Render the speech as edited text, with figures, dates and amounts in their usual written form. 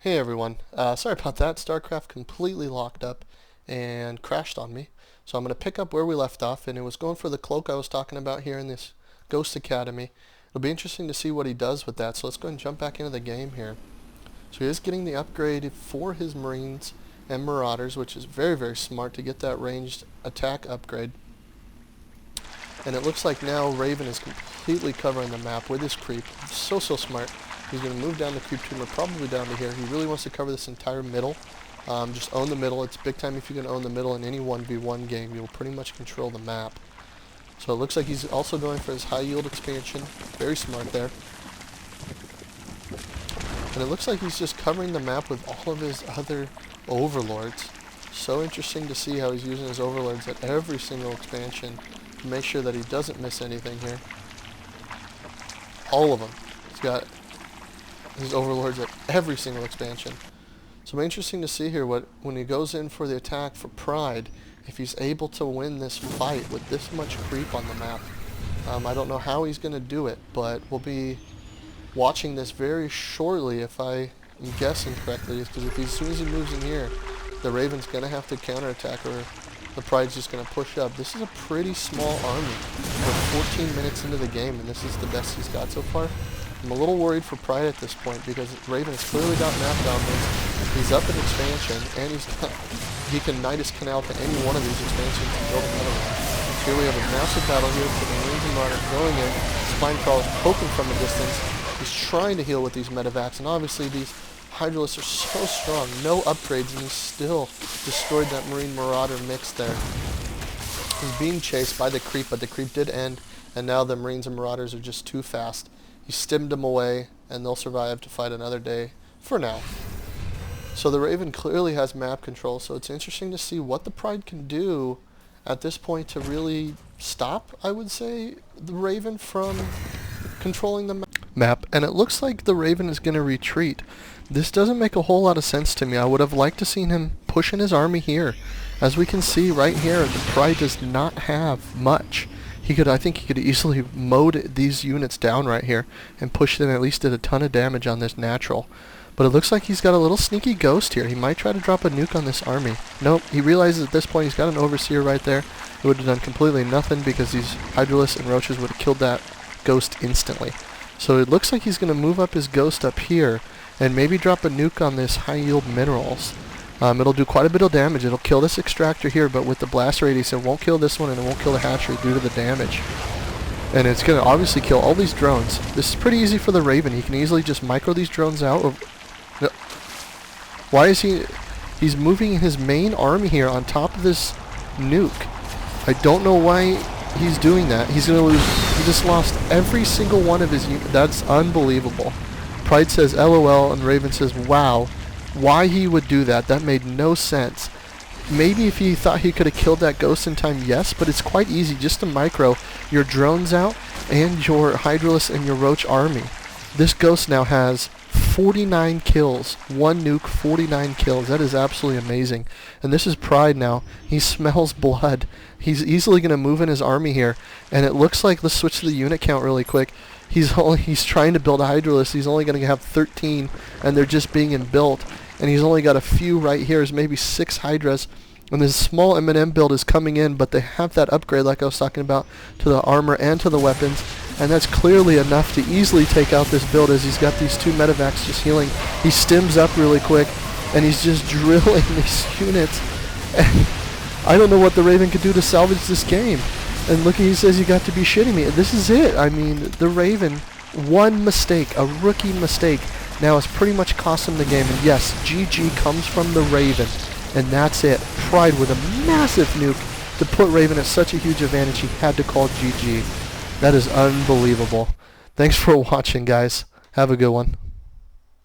Hey everyone, sorry about that. StarCraft completely locked up and crashed on me. So I'm going to pick up where we left off, and it was going for the cloak I was talking about here in this Ghost Academy. It'll be interesting to see what he does with that, so let's go ahead and jump back into the game here. So he is getting the upgrade for his Marines and Marauders, which is very, very smart to get that ranged attack upgrade. And it looks like now Raven is completely covering the map with his creep. So smart. He's going to move down the creep tumor, probably down to here. He really wants to cover this entire middle. Just own the middle. It's big time if you can own the middle in any 1v1 game. You'll pretty much control the map. So it looks like he's also going for his high yield expansion. Very smart there. And it looks like he's just covering the map with all of his other overlords. So interesting to see how he's using his overlords at every single expansion to make sure that he doesn't miss anything here. All of them. He's got his overlords at every single expansion. So it'll be interesting to see here when he goes in for the attack for Pride, if he's able to win this fight with this much creep on the map. I don't know how he's going to do it, but we'll be watching this very shortly if I am guessing correctly, because as soon as he moves in here, the Raven's going to have to counterattack, or the Pride's just going to push up. This is a pretty small army. We're 14 minutes into the game, and this is the best he's got so far. I'm a little worried for Pride at this point because Raven has clearly got map dominance. He's up in expansion, and he can Nidus Canal to any one of these expansions and build another one. Here we have a massive battle here for the Marines and Marauders going in. Spine Crawler's poking from a distance. He's trying to heal with these medevacs, and obviously these Hydralisks are so strong. No upgrades, and he still destroyed that Marine Marauder mix there. He's being chased by the creep, but the creep did end, and now the Marines and Marauders are just too fast. He stimmed them away, and they'll survive to fight another day for now. So the Raven clearly has map control, so it's interesting to see what the Pride can do at this point to really stop, I would say, the Raven from controlling the map. And it looks like the Raven is going to retreat. This doesn't make a whole lot of sense to me. I would have liked to seen him pushing his army here. As we can see right here, the Pride does not have much. I think he could easily mowed these units down right here and pushed in, at least did a ton of damage on this natural. But it looks like he's got a little sneaky ghost here. He might try to drop a nuke on this army. Nope, he realizes at this point he's got an overseer right there. It would have done completely nothing because these Hydralisks and Roaches would have killed that ghost instantly. So it looks like he's going to move up his ghost up here and maybe drop a nuke on this high yield minerals. It'll do quite a bit of damage. It'll kill this extractor here, but with the blast radius, it won't kill this one, and it won't kill the hatchery due to the damage. And it's going to obviously kill all these drones. This is pretty easy for the Raven. He can easily just micro these drones out. No. Why is he... He's moving his main army here on top of this nuke. I don't know why he's doing that. He's going to lose... He just lost every single one of his... That's unbelievable. Pride says LOL, and Raven says wow. Why he would do that, that made no sense. Maybe if he thought he could have killed that ghost in time, yes, but it's quite easy just to micro your drones out and your Hydralisk and your Roach army. This ghost now has 49 kills. One nuke, 49 kills. That is absolutely amazing. And this is Pride now. He smells blood. He's easily going to move in his army here. And it looks like, let's switch to the unit count really quick. He's trying to build a Hydralisk. He's only going to have 13, and they're just being built. And he's only got a few right here. There's maybe 6 Hydras. And this small M&M build is coming in, but they have that upgrade like I was talking about to the armor and to the weapons. And that's clearly enough to easily take out this build, as he's got these 2 medevacs just healing. He stims up really quick, and he's just drilling these units. And I don't know what the Raven could do to salvage this game. And look, he says, you got to be shitting me. This is it. I mean, the Raven, one mistake, a rookie mistake, now has pretty much cost him the game. And yes, GG comes from the Raven. And that's it. Pride with a massive nuke to put Raven at such a huge advantage, he had to call GG. That is unbelievable. Thanks for watching, guys. Have a good one.